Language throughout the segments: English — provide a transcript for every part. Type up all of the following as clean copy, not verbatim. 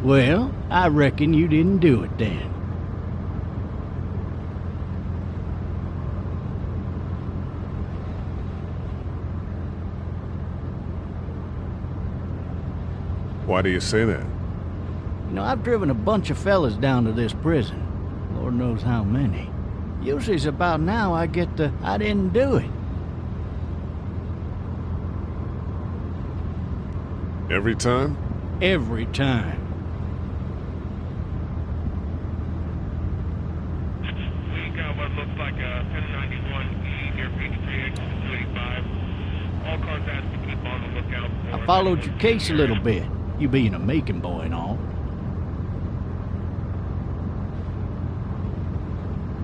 Well, I reckon you didn't do it then. Why do you say that? You know, I've driven a bunch of fellas down to this prison. Lord knows how many. Usually it's about now I get the, I didn't do it. Every time? Every time. We got what looks like a 1091E near Peachtree exit 285. All cars asked to keep on the lookout for... I followed your case a little bit, you being a Macon boy and all.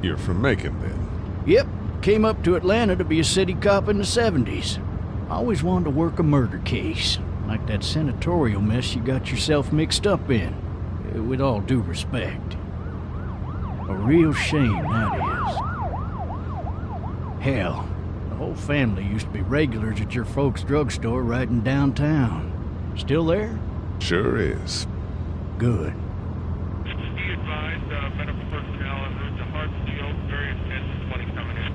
You're from Macon, then? Yep, came up to Atlanta to be a city cop in the 70s. Always wanted to work a murder case, like that senatorial mess you got yourself mixed up in. With all due respect. A real shame, that is. Hell, the whole family used to be regulars at your folks' drugstore right in downtown. Still there? Sure is. Good. Be advised, medical personnel en route to Hartsfield, various 10 to 20 coming in.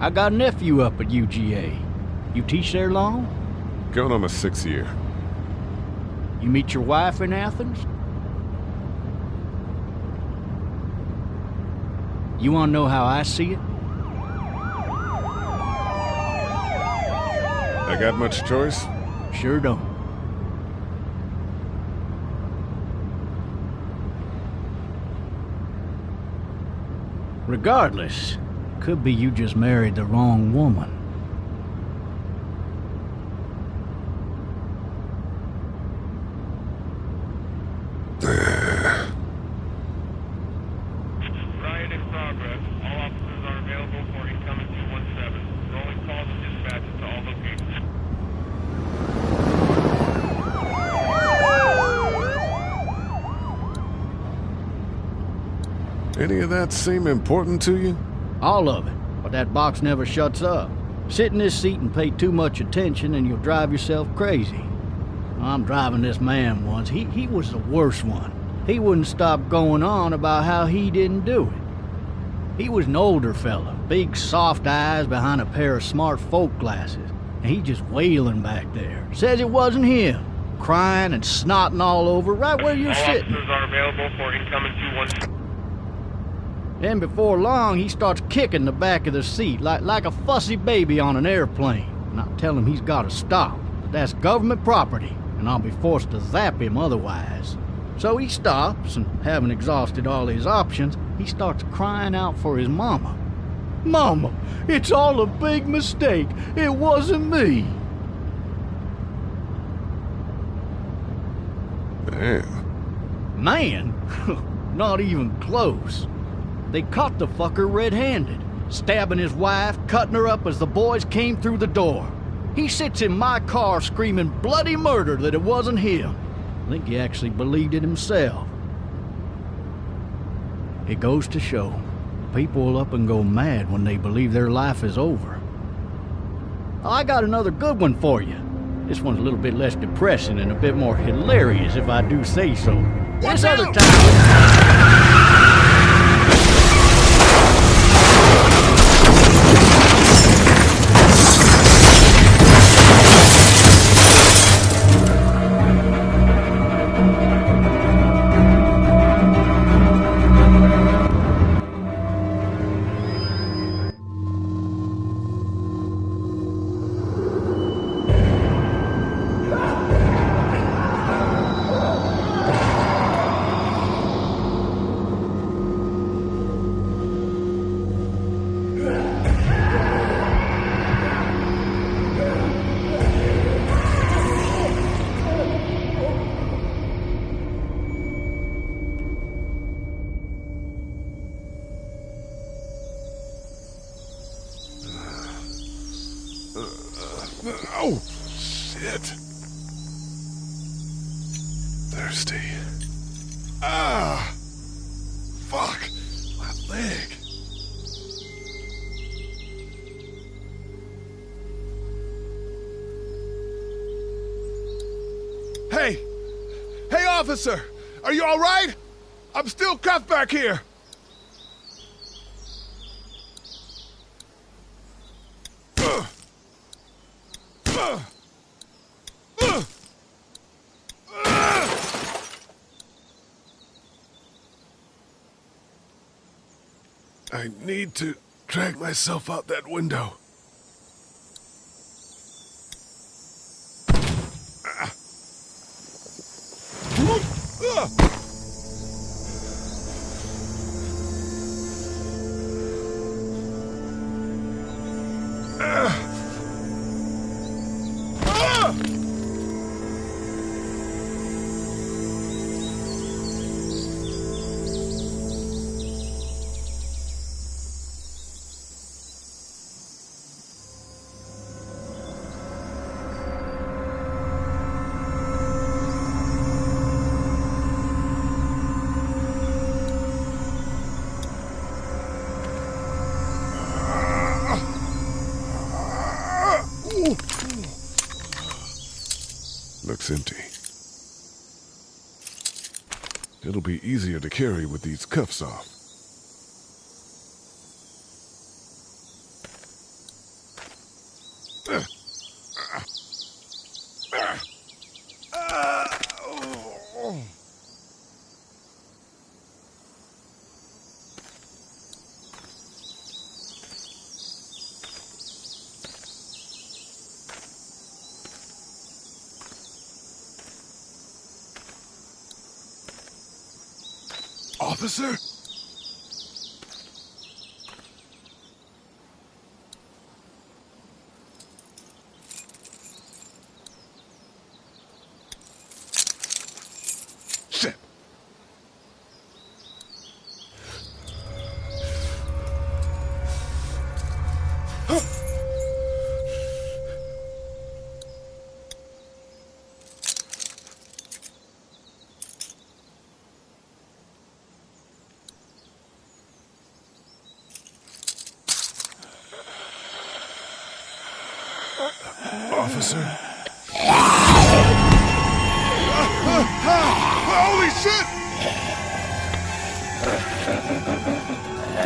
I got a nephew up at UGA. You teach there long? Going on my 6th year. You meet your wife in Athens? You want to know how I see it? I got much choice? Sure don't. Regardless, could be you just married the wrong woman. Riot in progress. All officers are available for incoming 217. Rolling calls and dispatches to all locations. Any of that seem important to you? All of it, but that box never shuts up. Sit in this seat and pay too much attention and you'll drive yourself crazy. I'm driving this man once. He was the worst one. He wouldn't stop going on about how he didn't do it. He was an older fella, big soft eyes behind a pair of smart folk glasses, and he just wailing back there. Says it wasn't him, crying and snotting all over right where you're sitting. All officers are available for incoming 217. Then before long, he starts kicking the back of the seat like a fussy baby on an airplane. And I tell him he's got to stop, but that's government property, and I'll be forced to zap him otherwise. So he stops, and having exhausted all his options, he starts crying out for his mama. Mama, it's all a big mistake. It wasn't me. Man. Man? Not even close. They caught the fucker red-handed, stabbing his wife, cutting her up as the boys came through the door. He sits in my car screaming bloody murder that it wasn't him. I think he actually believed it himself. It goes to show, people will up and go mad when they believe their life is over. I got another good one for you. This one's a little bit less depressing and a bit more hilarious, if I do say so. This other time... Oh, shit. Thirsty. Ah! Fuck! My leg. Officer, are you all right? I'm still cuffed back here. I need to drag myself out that window. Looks empty. It'll be easier to carry with these cuffs off. Officer? Shit. Officer? Holy shit!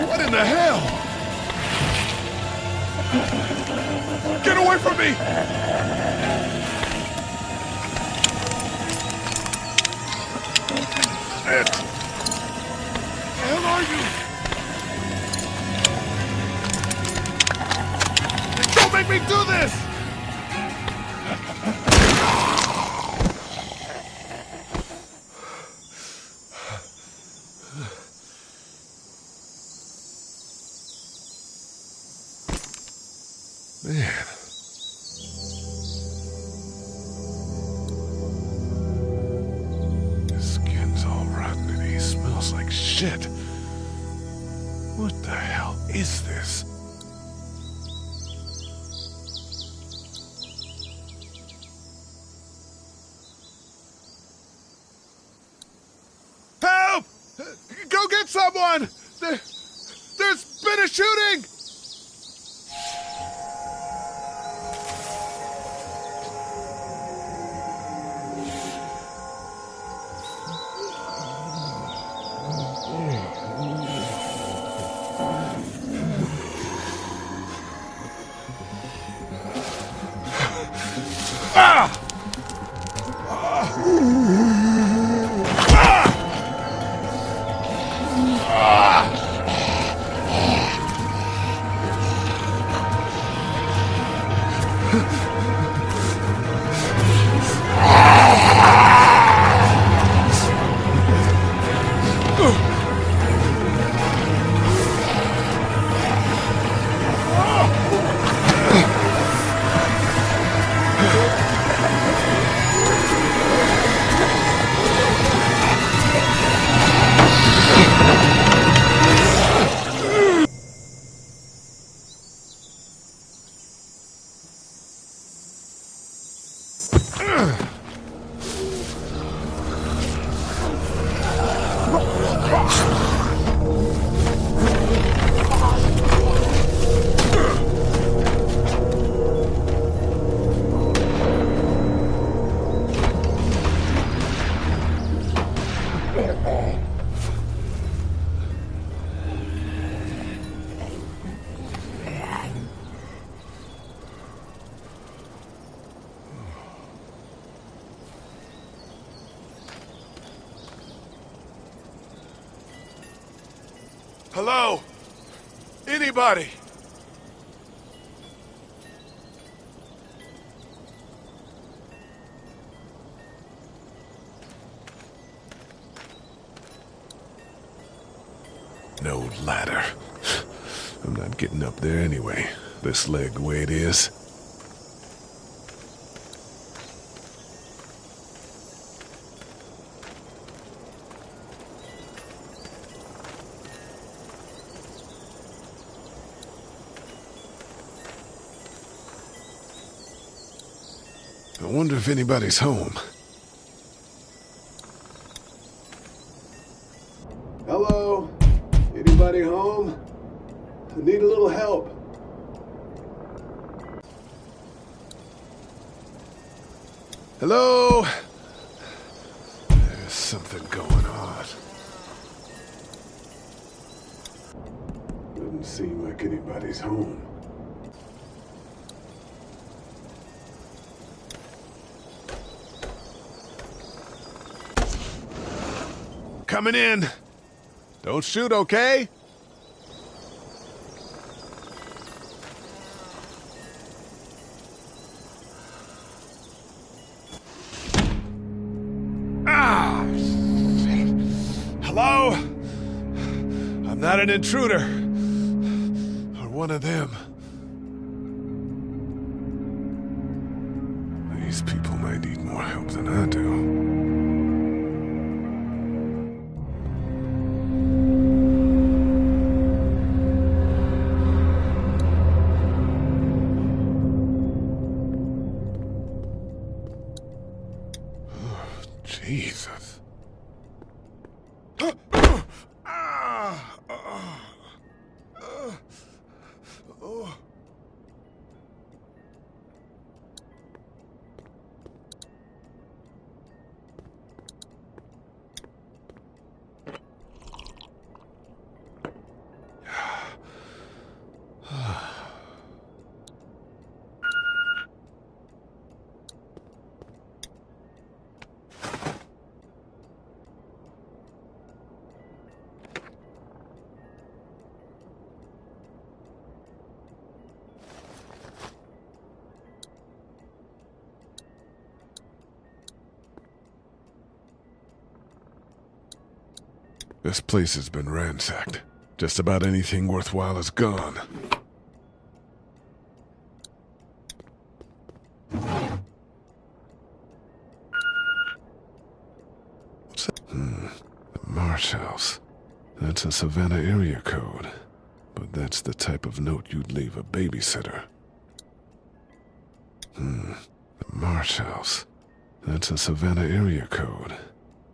What in the hell? Get away from me! Shit! Where the hell are you? Don't make me do this! Man. His skin's all rotten and he smells like shit. What the hell is this? Help! Go get someone! There's been a shooting! Hello? Anybody? No ladder. I'm not getting up there anyway. This leg the way it is. I wonder if anybody's home. Hello? Anybody home? I need a little help. Hello? There's something going on. Doesn't seem like anybody's home. Coming in. Don't shoot, okay? Ah! Shit. Hello? I'm not an intruder. Or one of them. These people might need more help than I do. Jesus. This place has been ransacked. Just about anything worthwhile is gone. What's that? The Marsh House. That's a Savannah area code. But that's the type of note you'd leave a babysitter. The Marsh House. That's a Savannah area code.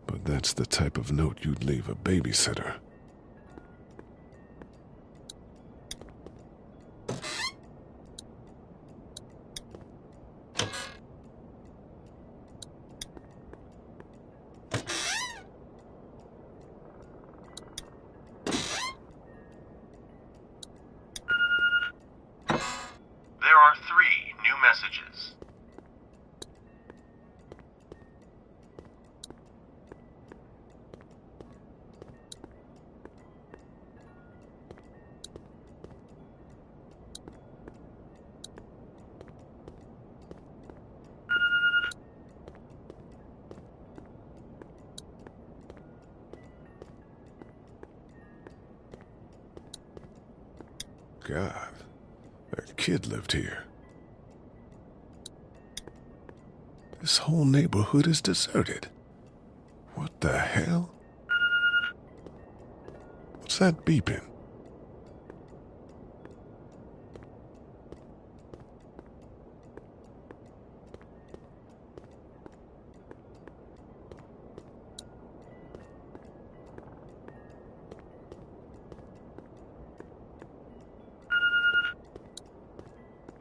But that's the type of note you'd leave a babysitter. There are 3 new messages. God, that kid lived here. This whole neighborhood is deserted. What the hell? What's that beeping?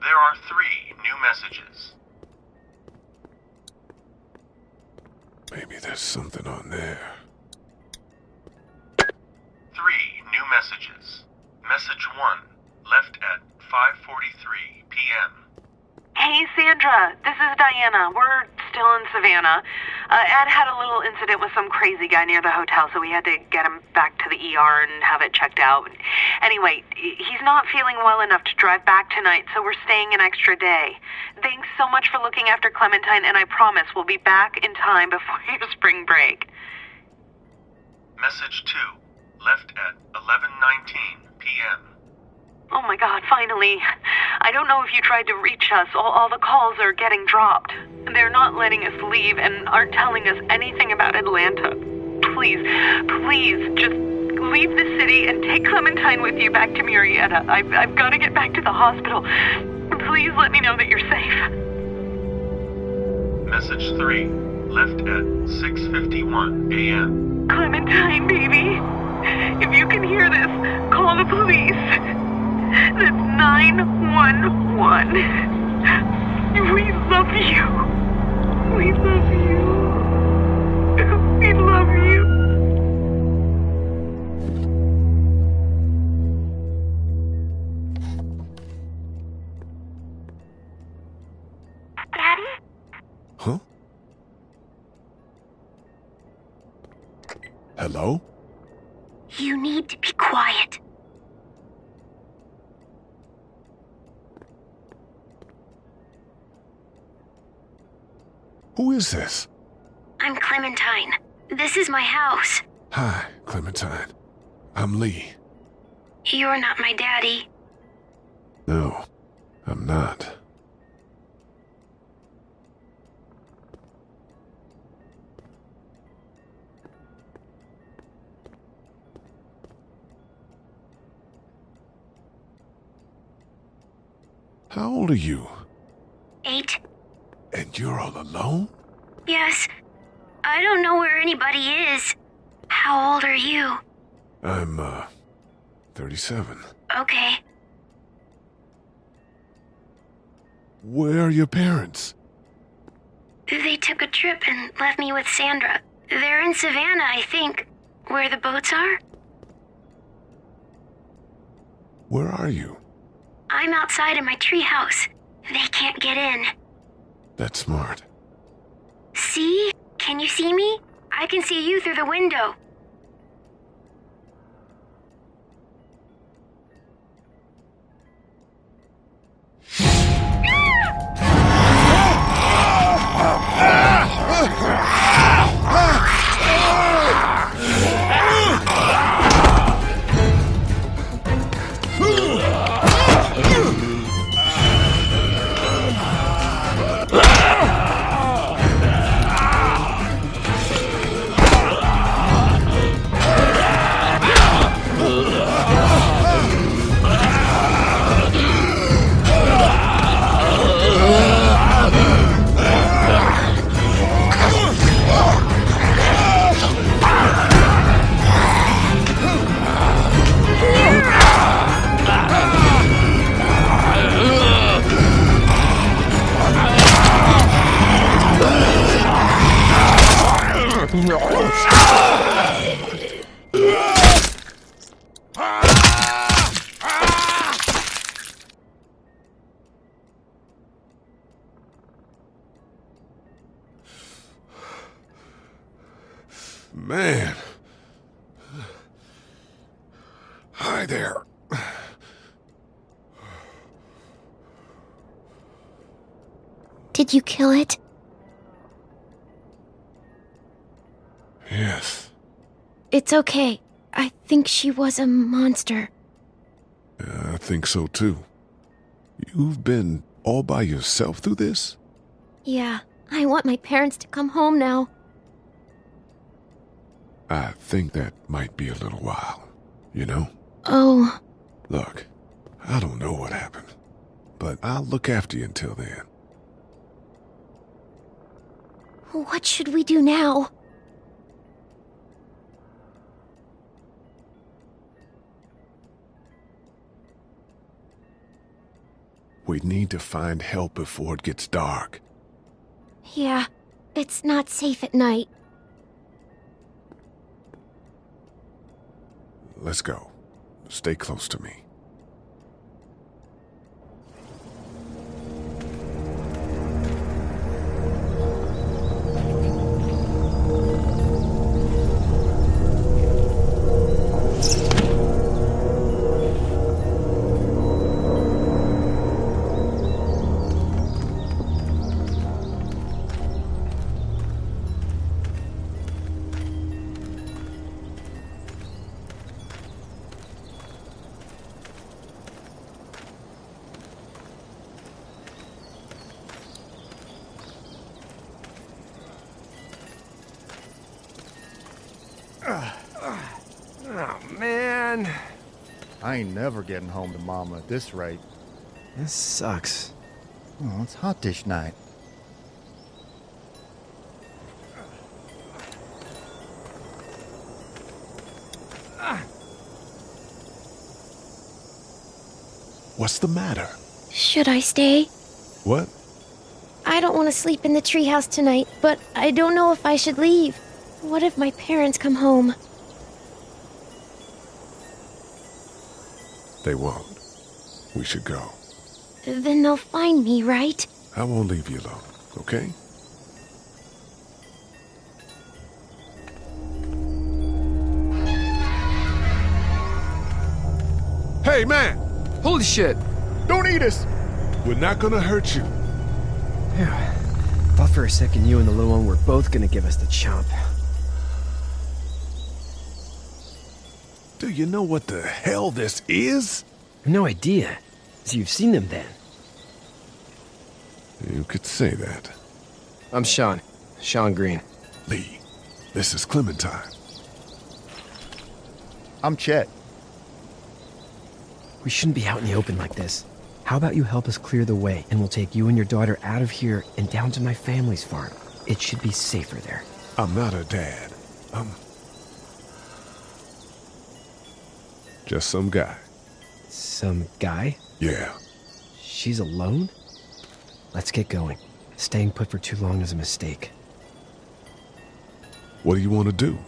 There are 3 new messages. Maybe there's something on there. 3 new messages. Message 1, left at 5:43 p.m. Hey, Sandra, this is Diana. We're still in Savannah. Ed had a little incident with some crazy guy near the hotel, so we had to get him back to the ER and have it checked out. Anyway, he's not feeling well enough to drive back tonight, so we're staying an extra day. Thanks so much for looking after Clementine, and I promise we'll be back in time before your spring break. Message 2, left at 11:19 p.m. Oh my God, finally. I don't know if you tried to reach us. All the calls are getting dropped. They're not letting us leave and aren't telling us anything about Atlanta. Please, just leave the city and take Clementine with you back to Murrieta. I've got to get back to the hospital. Please let me know that you're safe. Message 3, left at 6:51 a.m. Clementine, baby. If you can hear this, call the police. That's 911. We love you. We love you. We love you. Daddy? Huh? Hello? You need to be quiet. Who is this? I'm Clementine. This is my house. Hi, Clementine. I'm Lee. You're not my daddy. No, I'm not. How old are you? 8. And you're all alone? Yes. I don't know where anybody is. How old are you? I'm, 37. Okay. Where are your parents? They took a trip and left me with Sandra. They're in Savannah, I think. Where the boats are? Where are you? I'm outside in my treehouse. They can't get in. That's smart. See? Can you see me? I can see you through the window. Man. Hi there. Did you kill it? Yes. It's okay. I think she was a monster. I think so too. You've been all by yourself through this? Yeah, I want my parents to come home now. I think that might be a little while, you know? Oh. Look, I don't know what happened, but I'll look after you until then. What should we do now? We need to find help before it gets dark. Yeah, it's not safe at night. Let's go. Stay close to me. Oh, man. I ain't never getting home to Mama at this rate. This sucks. Oh, it's hot dish night. What's the matter? Should I stay? What? I don't want to sleep in the treehouse tonight, but I don't know if I should leave. What if my parents come home? They won't. We should go. Then they'll find me, right? I won't leave you alone, okay? Hey, man! Holy shit! Don't eat us! We're not gonna hurt you. Thought for a second you and the little one were both gonna give us the chomp. Do you know what the hell this is? No idea. So you've seen them then? You could say that. I'm Sean. Sean Green. Lee, this is Clementine. I'm Chet. We shouldn't be out in the open like this. How about you help us clear the way, and we'll take you and your daughter out of here and down to my family's farm. It should be safer there. I'm not her dad. I'm just some guy. Some guy? Yeah. She's alone? Let's get going. Staying put for too long is a mistake. What do you want to do?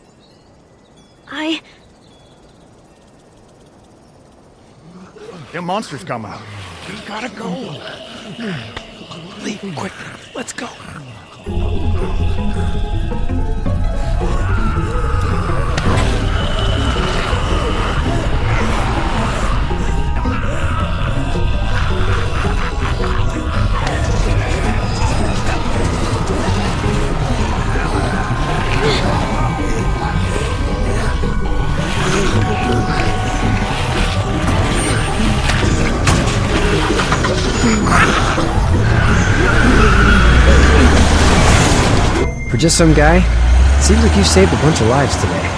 Them monsters come out. We gotta go. Lee, quick, let's go. For just some guy, seems like you saved a bunch of lives today.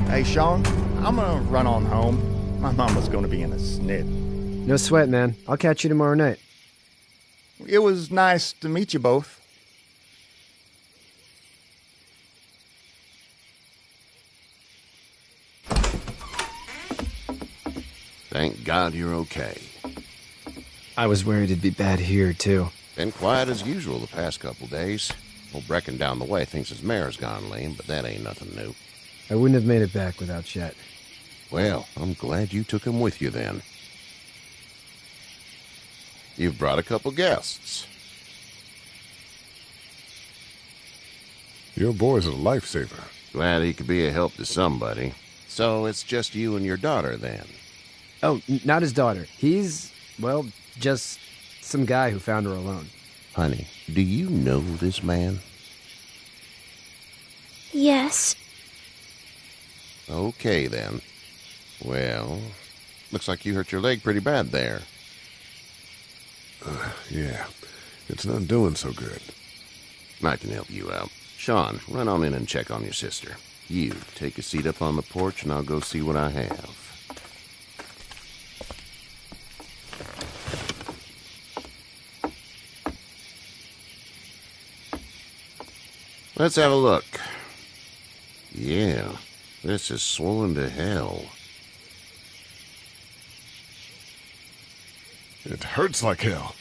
Hey, Sean, I'm gonna run on home. My mama's gonna be in a snit. No sweat, man. I'll catch you tomorrow night. It was nice to meet you both. Thank God you're okay. I was worried it'd be bad here, too. Been quiet as usual the past couple days. Old Brecken down the way thinks his mare's gone lame, but that ain't nothing new. I wouldn't have made it back without Chet. Well, I'm glad you took him with you then. You've brought a couple guests. Your boy's a lifesaver. Glad he could be a help to somebody. So it's just you and your daughter then? Oh, not his daughter. He's, well, just some guy who found her alone. Honey, do you know this man? Yes. Okay, then. Well, looks like you hurt your leg pretty bad there. Yeah, it's not doing so good. I can help you out. Sean, run on in and check on your sister. You, take a seat up on the porch and I'll go see what I have. Let's have a look. Yeah, this is swollen to hell. It hurts like hell.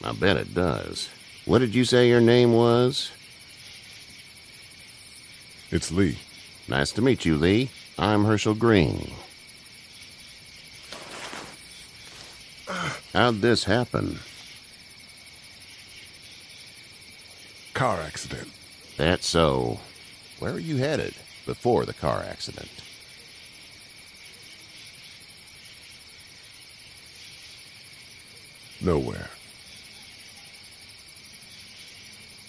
I bet it does. What did you say your name was? It's Lee. Nice to meet you, Lee. I'm Herschel Green. How'd this happen? Car accident. That's so. Where are you headed before the car accident? Nowhere.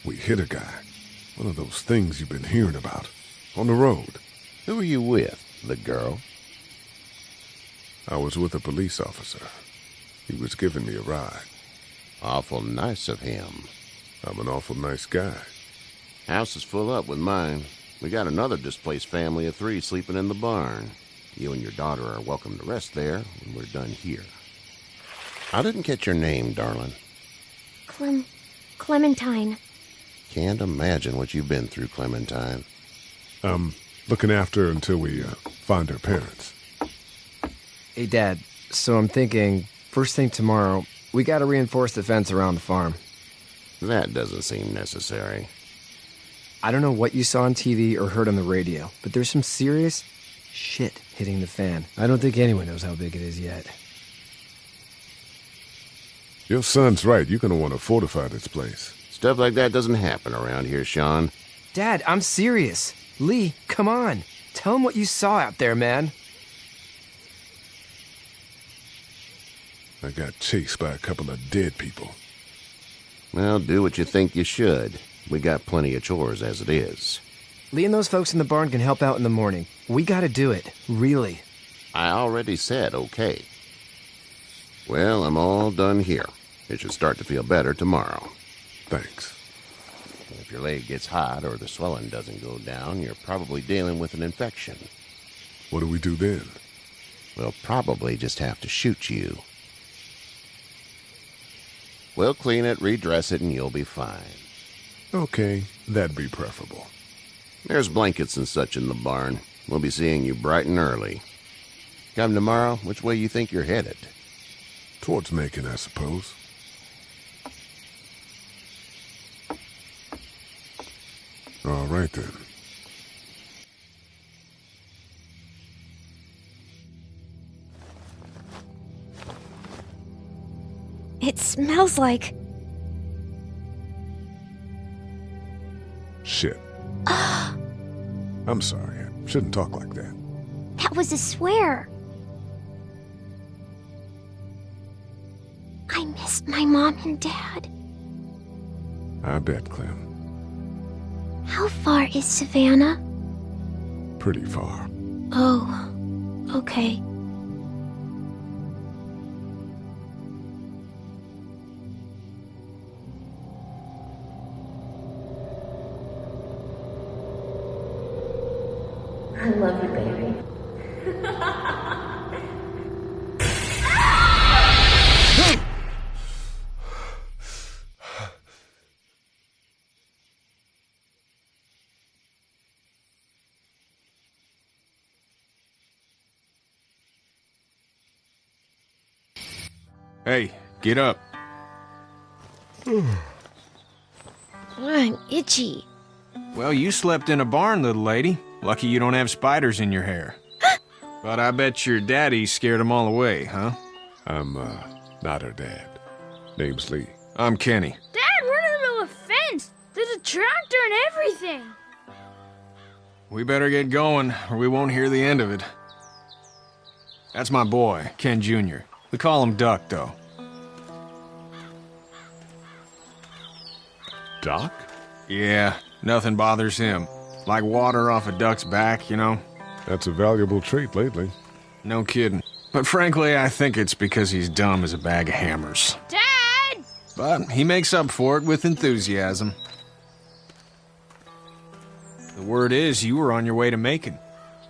We hit a guy. One of those things you've been hearing about. On the road. Who are you with? The girl? I was with a police officer. He was giving me a ride. Awful nice of him. I'm an awful nice guy. House is full up with mine. We got another displaced family of 3 sleeping in the barn. You and your daughter are welcome to rest there when we're done here. I didn't catch your name, darling. Clementine. Can't imagine what you've been through, Clementine. I'm looking after her until we find her parents. Hey, Dad, so I'm thinking, first thing tomorrow, we gotta reinforce the fence around the farm. That doesn't seem necessary. I don't know what you saw on TV or heard on the radio, but there's some serious shit hitting the fan. I don't think anyone knows how big it is yet. Your son's right. You're gonna want to fortify this place. Stuff like that doesn't happen around here, Sean. Dad, I'm serious. Lee, come on. Tell him what you saw out there, man. I got chased by a couple of dead people. Well, do what you think you should. We got plenty of chores as it is. Lee and those folks in the barn can help out in the morning. We gotta do it. Really. I already said okay. Well, I'm all done here. It should start to feel better tomorrow. Thanks. If your leg gets hot or the swelling doesn't go down, you're probably dealing with an infection. What do we do then? We'll probably just have to shoot you. We'll clean it, redress it, and you'll be fine. Okay, that'd be preferable. There's blankets and such in the barn. We'll be seeing you bright and early. Come tomorrow, which way you think you're headed? Towards Macon, I suppose. All right, then. It smells like... Shit. I'm sorry. I shouldn't talk like that. That was a swear. I missed my mom and dad. I bet, Clem. How far is Savannah? Pretty far. Oh, okay. I love you, baby. Hey, get up. I'm itchy. Well, you slept in a barn, little lady. Lucky you don't have spiders in your hair. But I bet your daddy scared them all away, huh? I'm, not her dad. Name's Lee. I'm Kenny. Dad, we're in the middle of a fence. There's a tractor and everything. We better get going, or we won't hear the end of it. That's my boy, Ken Jr. We call him Duck, though. Doc? Yeah, nothing bothers him. Like water off a duck's back, you know? That's a valuable trait lately. No kidding. But frankly, I think it's because he's dumb as a bag of hammers. Dad! But he makes up for it with enthusiasm. The word is you were on your way to Macon.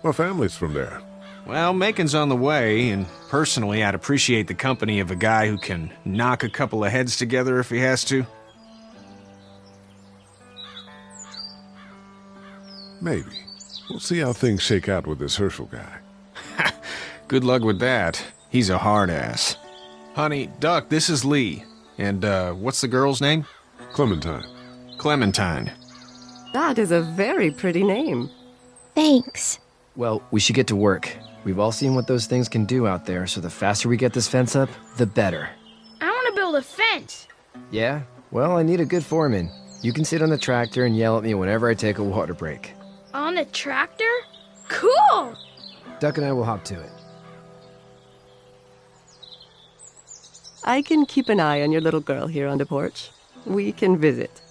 My family's from there. Well, Macon's on the way, and personally, I'd appreciate the company of a guy who can knock a couple of heads together if he has to. Maybe. We'll see how things shake out with this Herschel guy. Good luck with that. He's a hard ass. Honey, Duck, this is Lee. And, what's the girl's name? Clementine. Clementine. That is a very pretty name. Thanks. Well, we should get to work. We've all seen what those things can do out there, so the faster we get this fence up, the better. I want to build a fence. Yeah? Well, I need a good foreman. You can sit on the tractor and yell at me whenever I take a water break. On the tractor? Cool! Duck and I will hop to it. I can keep an eye on your little girl here on the porch. We can visit.